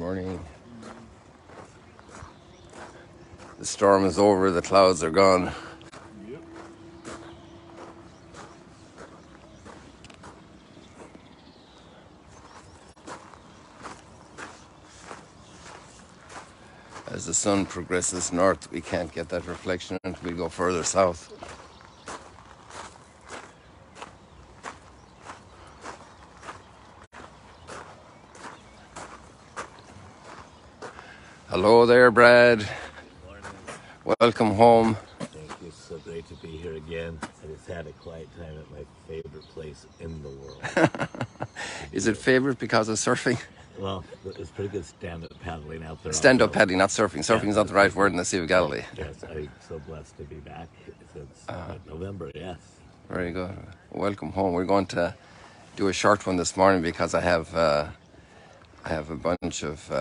morning. The storm is over, the clouds are gone. Yep. As the sun progresses north, we can't get that reflection until we go further south. Hello there, Brad. Good morning. Welcome home. Thank you. So great to be here again. I just had a quiet time at my favorite place in the world. Is it favorite because of surfing? Well, it's pretty good stand-up paddling out there. Stand-up paddling, not surfing. Surfing is not the right word in the Sea of Galilee. Yes, I'm so blessed to be back since November, yes. Very good. Welcome home. We're going to do a short one this morning because I have a bunch of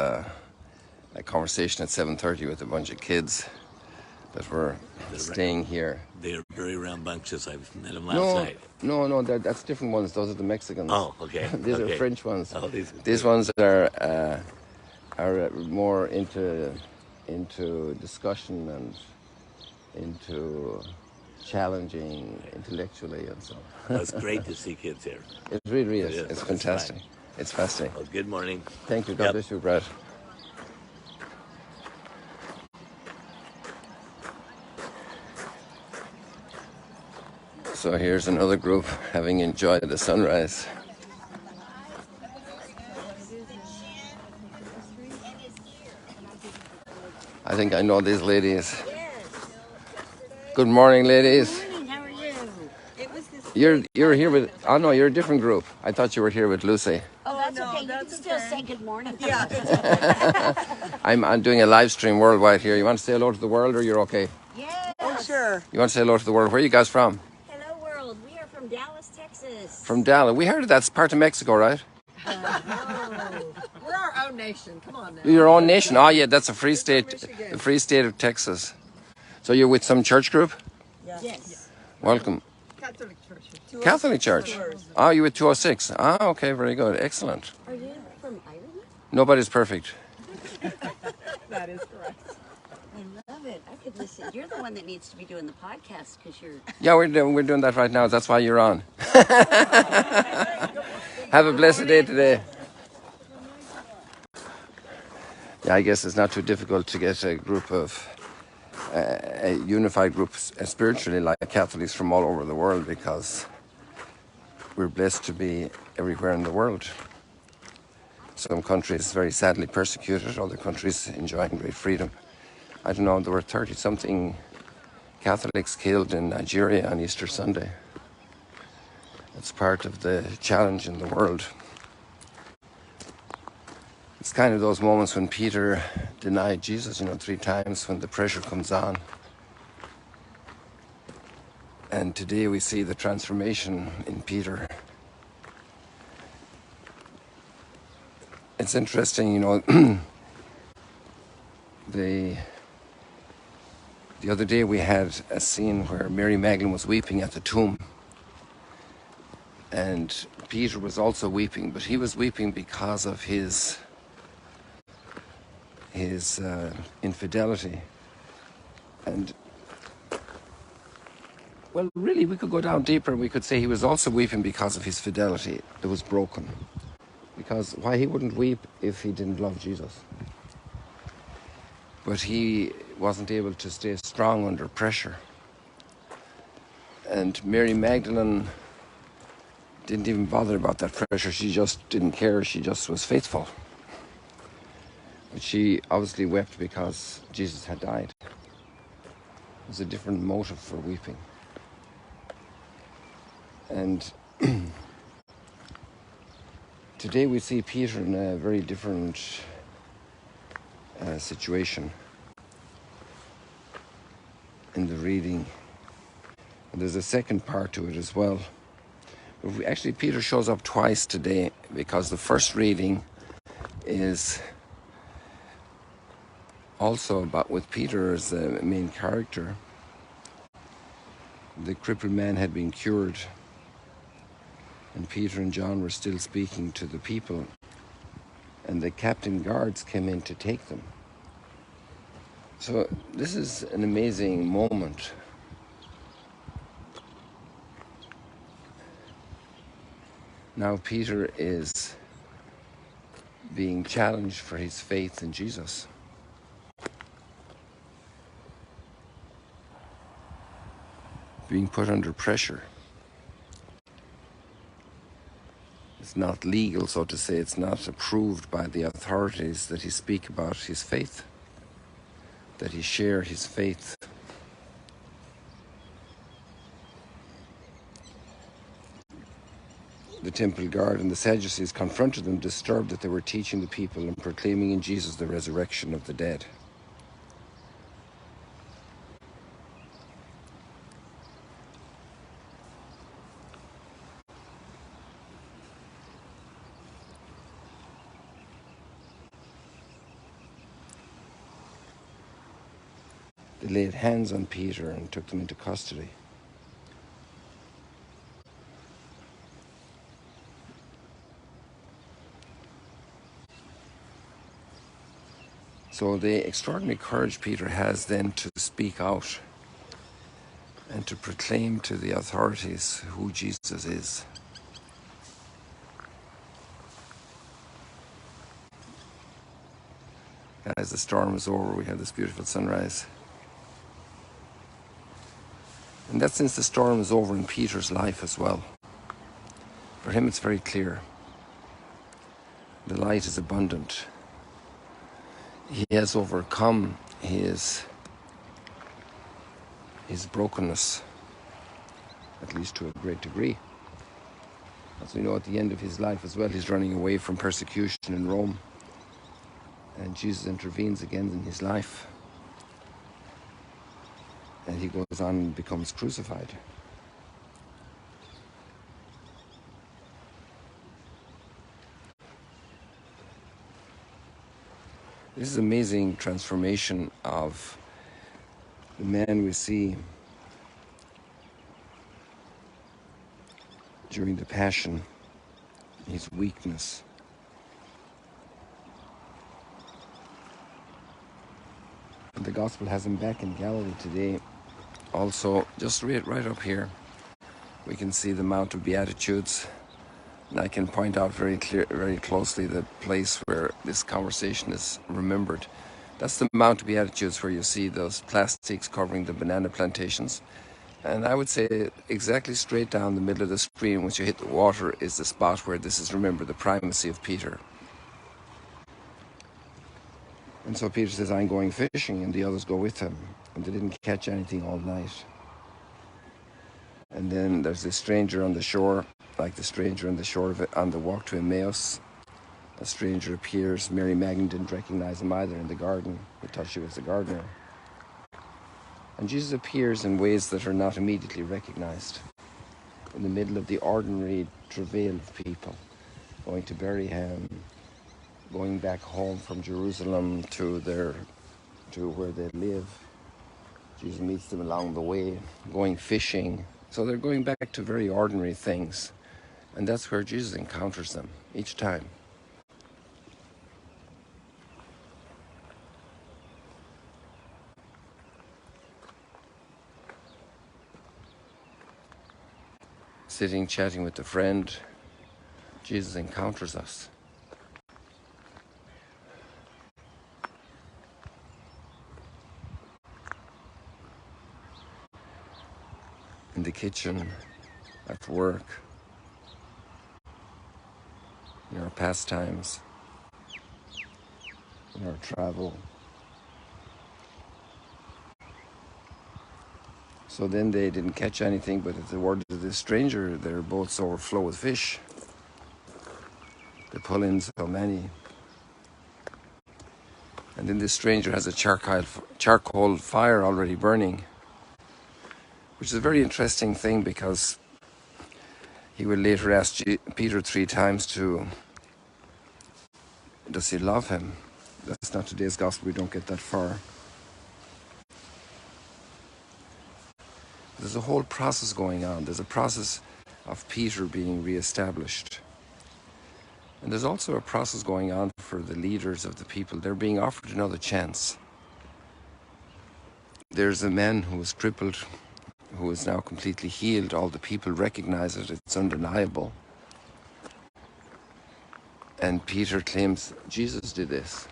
a conversation at 7:30 with a bunch of kids that were staying here. They're very rambunctious. I met them last night. No, that's different ones. Those are the Mexicans. Oh, okay. These are French ones. Oh, these ones are more into discussion and into challenging intellectually and so. Well, it's great to see kids here. It really is. It's fantastic. It's fascinating. Well, good morning. Thank you. God bless you, Brad. So here's another group having enjoyed the sunrise. I think I know these ladies. Good morning, ladies. Good morning, how are you? It was this You're here with, oh no, you're a different group. I thought you were here with Lucy. Oh, that's no, okay. You that's can still okay. say good morning. Yeah. I'm doing a live stream worldwide here. You want to say hello to the world or you're okay? Yes. Oh, sure. You want to say hello to the world? Where are you guys from? Hello, world. We are from Dallas, Texas. From Dallas. We heard that's part of Mexico, right? We're our own nation. Come on now. Your own nation. Oh yeah, that's a free We're from state. Michigan. The free state of Texas. So you're with some church group? Yes. Welcome. Catholic Church. Catholic Church. Oh, you with 206. Ah, okay, very good. Excellent. Are you from Ireland? Nobody's perfect. That is correct. I love it. I could listen. You're the one that needs to be doing the podcast because you're. Yeah, we're doing that right now. That's why you're on. Have a blessed day today. Yeah, I guess it's not too difficult to get a group of a unified group spiritually like Catholics from all over the world because we're blessed to be everywhere in the world. Some countries very sadly persecuted, other countries enjoying great freedom. I don't know, there were 30-something Catholics killed in Nigeria on Easter Sunday. It's part of the challenge in the world. It's kind of those moments when Peter denied Jesus, 3 times when the pressure comes on. And today we see the transformation in Peter. It's interesting, the other day we had a scene where Mary Magdalene was weeping at the tomb. And Peter was also weeping, but he was weeping because of his infidelity. And well, really, we could go down deeper and we could say he was also weeping because of his fidelity that was broken. Because why he wouldn't weep if he didn't love Jesus? But he wasn't able to stay strong under pressure. And Mary Magdalene didn't even bother about that pressure. She just didn't care. She just was faithful. But she obviously wept because Jesus had died. It was a different motive for weeping. And today we see Peter in a very different situation in the reading. And there's a second part to it as well. Actually, Peter shows up twice today because the first reading is also about with Peter as the main character. The crippled man had been cured, and Peter and John were still speaking to the people. and the captain guards came in to take them. So this is an amazing moment. Now Peter is being challenged for his faith in Jesus. Being put under pressure. It's not legal, so to say. It's not approved by the authorities that he speak about his faith, that he share his faith. The temple guard and the Sadducees confronted them, disturbed that they were teaching the people and proclaiming in Jesus the resurrection of the dead. They laid hands on Peter and took them into custody. So the extraordinary courage Peter has then to speak out and to proclaim to the authorities who Jesus is. As the storm is over, we have this beautiful sunrise. And that's since the storm is over in Peter's life as well. For him, it's very clear. The light is abundant. He has overcome his brokenness, at least to a great degree. As we know, at the end of his life as well, he's running away from persecution in Rome. And Jesus intervenes again in his life. And he goes on and becomes crucified. This is amazing transformation of the man we see during the Passion, his weakness. And the gospel has him back in Galilee today. Also, just right up here, we can see the Mount of Beatitudes. And I can point out very closely the place where this conversation is remembered. That's the Mount of Beatitudes, where you see those plastics covering the banana plantations. And I would say exactly straight down the middle of the screen, once you hit the water, is the spot where this is remembered, the primacy of Peter. And so Peter says, I'm going fishing, and the others go with him. And they didn't catch anything all night. And then there's this stranger on the shore, like the stranger on the shore of it, on the walk to Emmaus. A stranger appears. Mary Magdalene didn't recognize him either in the garden. He thought she was the gardener. And Jesus appears in ways that are not immediately recognized. In the middle of the ordinary travail of people, going to bury him, going back home from Jerusalem to where they live. Jesus meets them along the way, going fishing. So they're going back to very ordinary things. And that's where Jesus encounters them each time. Sitting, chatting with a friend, Jesus encounters us. In the kitchen, at work, in our pastimes, in our travel. So then they didn't catch anything, but at the word of this stranger, their boats overflow with fish. They pull in so many. And then this stranger has a charcoal fire already burning, which is a very interesting thing, because he will later ask Peter 3 times does he love him? That's not today's gospel, we don't get that far. There's a whole process going on. There's a process of Peter being reestablished. And there's also a process going on for the leaders of the people. They're being offered another chance. There's a man who was crippled, who is now completely healed. All the people recognize it. It's undeniable. And Peter claims Jesus did this.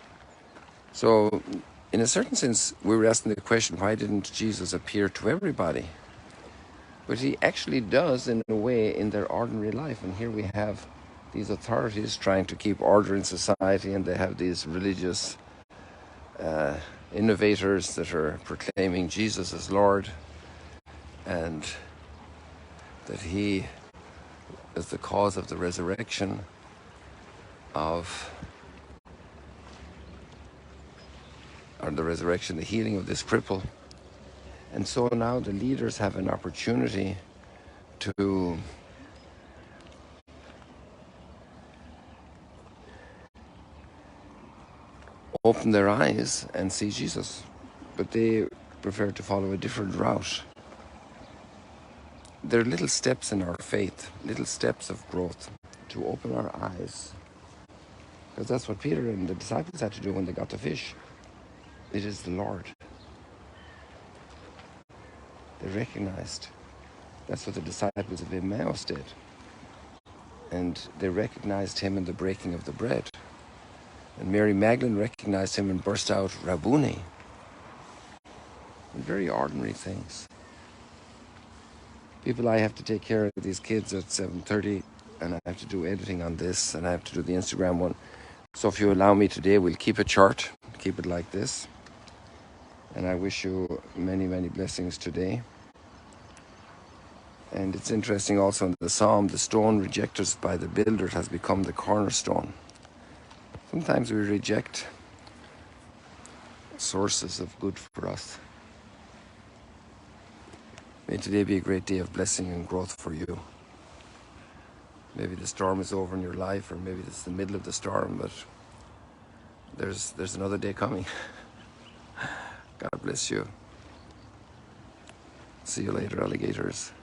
So, in a certain sense, we were asking the question, why didn't Jesus appear to everybody? But he actually does, in a way, in their ordinary life. And here we have these authorities trying to keep order in society, and they have these religious innovators that are proclaiming Jesus as Lord, and that he is the cause of the resurrection the healing of this cripple. And so now the leaders have an opportunity to open their eyes and see Jesus, but they prefer to follow a different route. There are little steps in our faith, little steps of growth to open our eyes, because that's what Peter and the disciples had to do when they got the fish. It is the Lord. They recognized. That's what the disciples of Emmaus did. And they recognized him in the breaking of the bread. And Mary Magdalene recognized him and burst out, Rabboni. And very ordinary things. People, I have to take care of these kids at 7:30, and I have to do editing on this, and I have to do the Instagram one. So if you allow me today, we'll keep it short, keep it like this. And I wish you many, many blessings today. And it's interesting also in the Psalm, the stone rejected by the builder has become the cornerstone. Sometimes we reject sources of good for us. May today be a great day of blessing and growth for you. Maybe the storm is over in your life, or maybe it's the middle of the storm, but there's another day coming. God bless you. See you later, alligators.